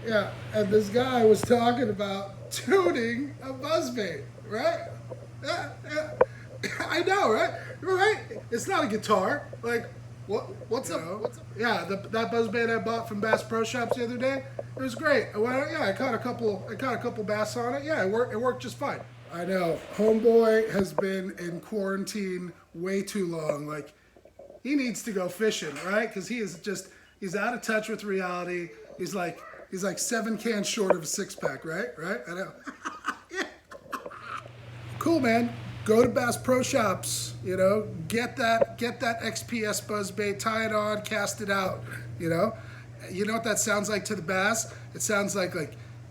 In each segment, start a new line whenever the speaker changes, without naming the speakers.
Yeah, and this guy was talking about tuning a buzzbait, right? Yeah, yeah. I know, right? Right? It's not a guitar. Like, what's up? What's up? Yeah, that buzzbait I bought from Bass Pro Shops the other day, it was great. Yeah, I caught a couple. I caught a couple bass on it. Yeah, it worked. It worked just fine. I know. Homeboy has been in quarantine way too long. Like, he needs to go fishing, right? Because he's out of touch with reality. He's like 7 cans short of a 6 pack, right? Right? I know. Yeah. Cool, man. Go to Bass Pro Shops. You know, get that XPS buzzbait, tie it on, cast it out. You know, you know what that sounds like to the bass? It sounds like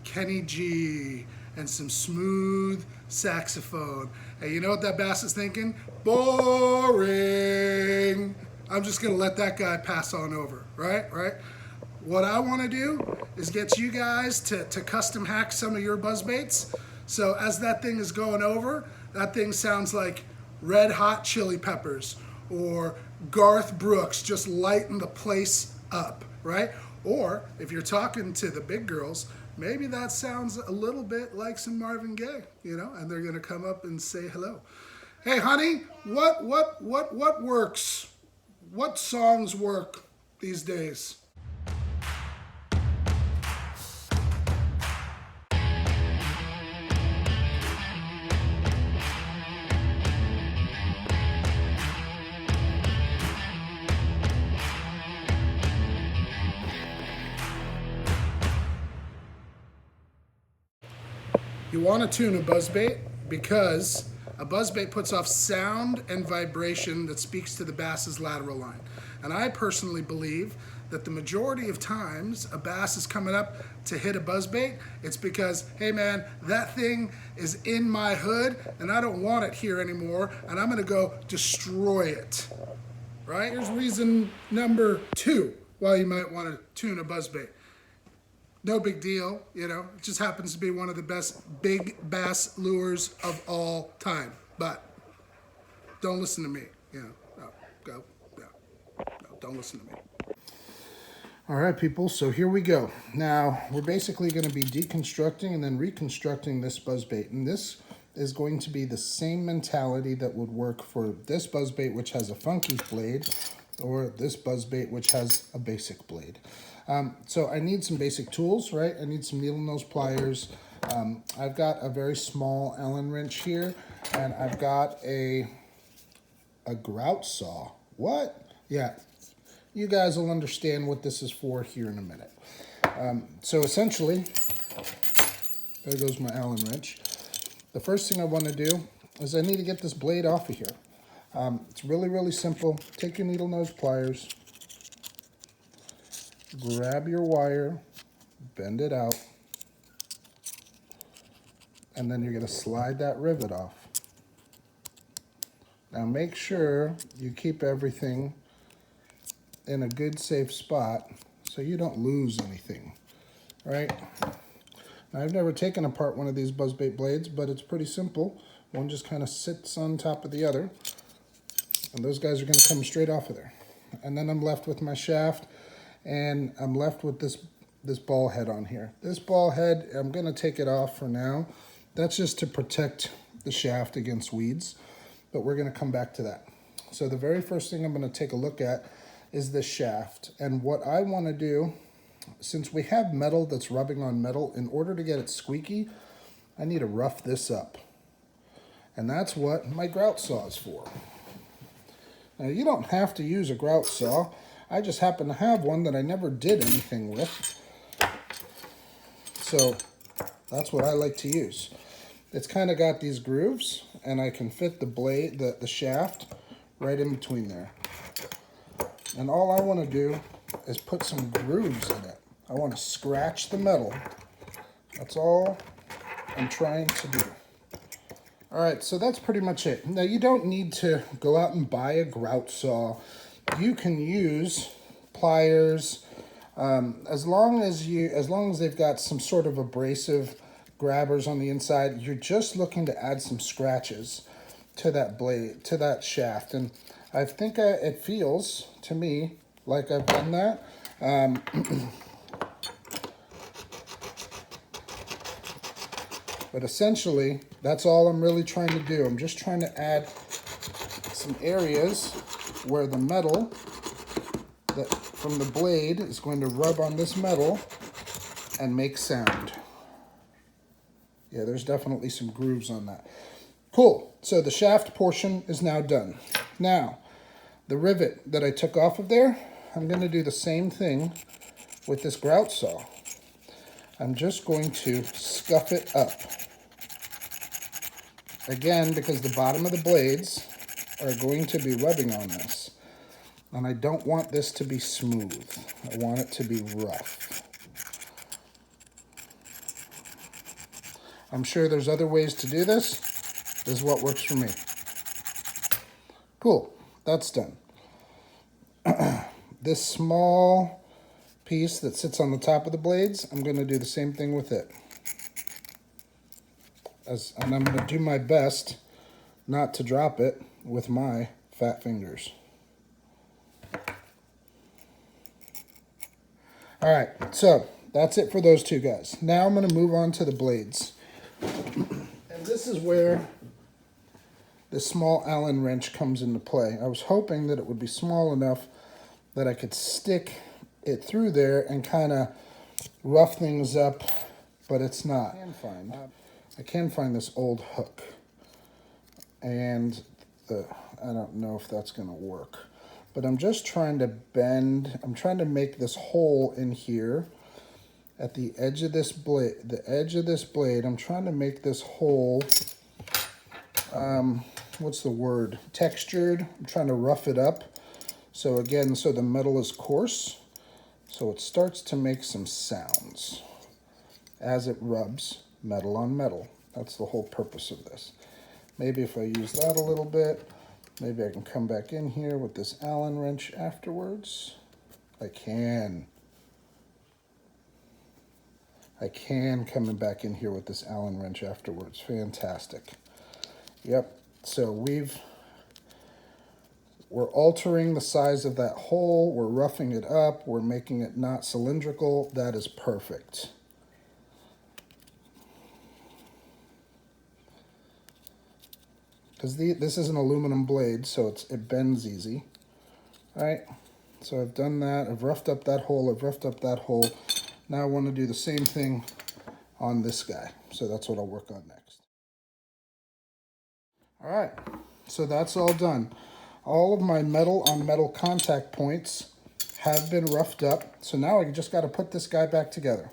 Kenny G and some smooth saxophone. And you know what that bass is thinking? Boring. I'm just gonna let that guy pass on over, right? Right? What I want to do is get you guys to custom hack some of your buzzbaits. So as that thing is going over, that thing sounds like Red Hot Chili Peppers or Garth Brooks just lighting the place up, right? Or if you're talking to the big girls, maybe that sounds a little bit like some Marvin Gaye, you know, and they're gonna come up and say hello. Hey, honey, what works? What songs work these days? You want to tune a buzzbait because a buzzbait puts off sound and vibration that speaks to the bass's lateral line. And I personally believe that the majority of times a bass is coming up to hit a buzzbait, it's because, hey man, that thing is in my hood and I don't want it here anymore and I'm gonna go destroy it, right? Here's reason number 2 why you might want to tune a buzzbait. No big deal, you know. It just happens to be one of the best big bass lures of all time. But don't listen to me, you know. No, go, no, no, don't listen to me. All right, people, so here we go. Now, we're basically going to be deconstructing and then reconstructing this buzzbait. And this is going to be the same mentality that would work for this buzzbait, which has a funky blade, or this buzzbait, which has a basic blade. So I need some basic tools, right? I need some needle nose pliers. I've got a very small Allen wrench here, and I've got a grout saw. What? Yeah, you guys will understand what this is for here in a minute. So essentially, there goes my Allen wrench. The first thing I want to do is I need to get this blade off of here. It's really, really simple. Take your needle nose pliers, grab your wire, bend it out, and then you're going to slide that rivet off. Now make sure you keep everything in a good, safe spot so you don't lose anything, right? Now, I've never taken apart one of these buzzbait blades, but it's pretty simple. One just kind of sits on top of the other, and those guys are going to come straight off of there. And then I'm left with my shaft, and I'm left with this ball head on here. This ball head, I'm going to take it off for now. That's just to protect the shaft against weeds, but we're going to come back to that. So the very first thing I'm going to take a look at is the shaft. And what I want to do, since we have metal that's rubbing on metal, in order to get it squeaky, I need to rough this up. And that's what my grout saw is for. Now, you don't have to use a grout saw. I just happen to have one that I never did anything with. So that's what I like to use. It's kind of got these grooves, and I can fit the blade, the shaft, right in between there. And all I want to do is put some grooves in it. I want to scratch the metal. That's all I'm trying to do. All right, so that's pretty much it. Now, you don't need to go out and buy a grout saw. You can use pliers, as long as they've got some sort of abrasive grabbers on the inside. You're just looking to add some scratches to that blade, to that shaft, and I think it feels to me like I've done that. But essentially, that's all I'm really trying to do. I'm just trying to add some areas where the metal that from the blade is going to rub on this metal and make sound. Yeah, there's definitely some grooves on that. Cool, so the shaft portion is now done. Now, the rivet that I took off of there, I'm going to do the same thing with this grout saw. I'm just going to scuff it up. Again, because the bottom of the blades are going to be rubbing on this. And I don't want this to be smooth. I want it to be rough. I'm sure there's other ways to do this. This is what works for me. Cool, that's done. This small piece that sits on the top of the blades, I'm going to do the same thing with it. And I'm going to do my best not to drop it with my fat fingers. All right, so that's it for those two guys. Now I'm going to move on to the blades. And this is where the small Allen wrench comes into play. I was hoping that it would be small enough that I could stick it through there and kind of rough things up, but it's not. I can find this old hook, and I don't know if that's going to work, but I'm just trying to bend. I'm trying to make this hole in here at the edge of this blade. I'm trying to make this hole. What's the word? Textured. I'm trying to rough it up. So again, so the metal is coarse, so it starts to make some sounds as it rubs metal on metal. That's the whole purpose of this. Maybe if I use that a little bit, maybe I can come back in here with this Allen wrench afterwards. I can come back in here with this Allen wrench afterwards. Fantastic. Yep, so we're altering the size of that hole, we're roughing it up, we're making it not cylindrical. That is perfect. Because this is an aluminum blade, so it bends easy. All right, so I've done that, I've roughed up that hole, Now I want to do the same thing on this guy, so that's what I'll work on next. All right, so that's all done. All of my metal on metal contact points have been roughed up, so now I just got to put this guy back together.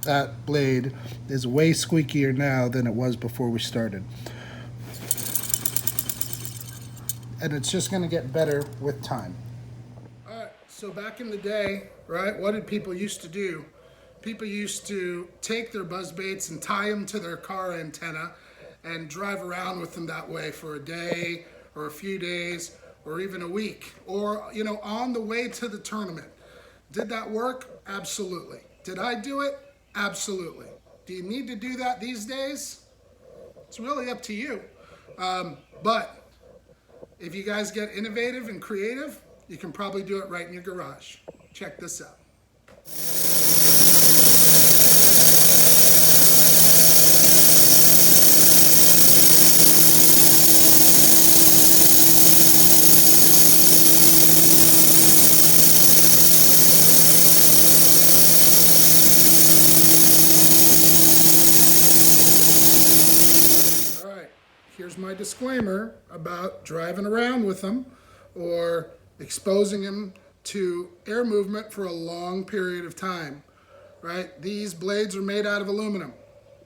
That blade is way squeakier now than it was before we started. And it's just going to get better with time. All right, so back in the day, right, what did people used to do? People used to take their buzzbaits and tie them to their car antenna and drive around with them that way for a day or a few days or even a week, or, you know, on the way to the tournament. Did that work? Absolutely. Did I do it? Absolutely. Do you need to do that these days? It's really up to you. But if you guys get innovative and creative, you can probably do it right in your garage. Check this out. Here's my disclaimer about driving around with them or exposing them to air movement for a long period of time, right? These blades are made out of aluminum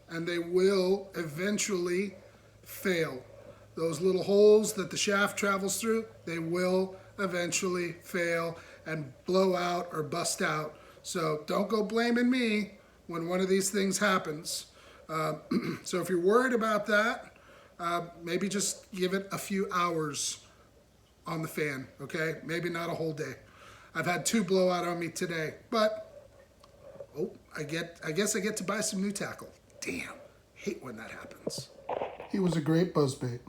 and they will eventually fail. Those little holes that the shaft travels through, they will eventually fail and blow out or bust out. So don't go blaming me when one of these things happens. So if you're worried about that, maybe just give it a few hours on the fan, okay? Maybe not a whole day. I've had 2 blow out on me today, but I guess I get to buy some new tackle. Damn, hate when that happens. He was a great buzzbait.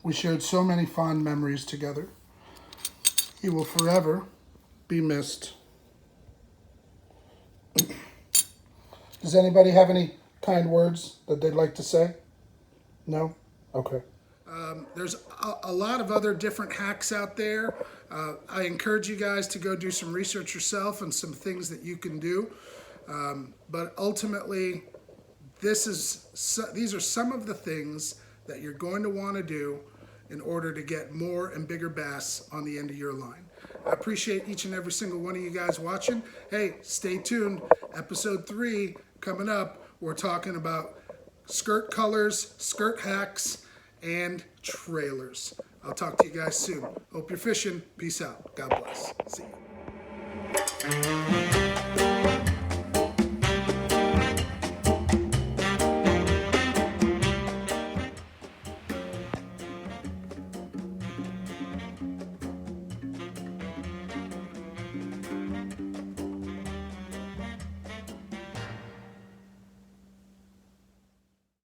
We shared so many fond memories together. He will forever be missed. Does anybody have any kind words that they'd like to say? No? Okay. There's a lot of other different hacks out there. I encourage you guys to go do some research yourself and some things that you can do. But ultimately, these are some of the things that you're going to want to do in order to get more and bigger bass on the end of your line. I appreciate each and every single one of you guys watching. Hey, stay tuned. Episode 3 coming up. We're talking about skirt colors, skirt hacks, and trailers. I'll talk to you guys soon. Hope you're fishing. Peace out. God bless. See you.